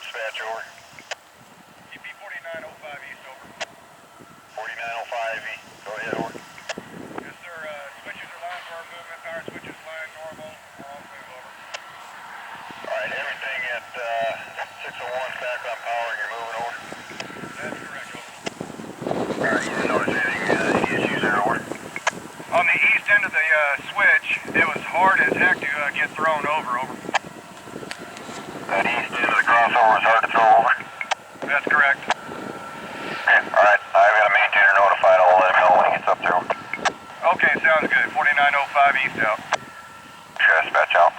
dispatch, over. EP 4905 East, over. 4905 E. Go ahead, over. Yes, sir. Switches are line for our movement. Power switches line normal. All move, over. Alright, everything at 601 back on power and you're moving over. That's correct, over. Alright, you didn't notice any issues there, over? On the east end of the switch, it was hard as heck to get thrown over, over. That east end of the crossover is hard to throw over? That's correct. Okay, alright. I've got a maintainer notified. I'll let him know when he gets up there. Okay, sounds good. 4905 East out. Sure, dispatch out.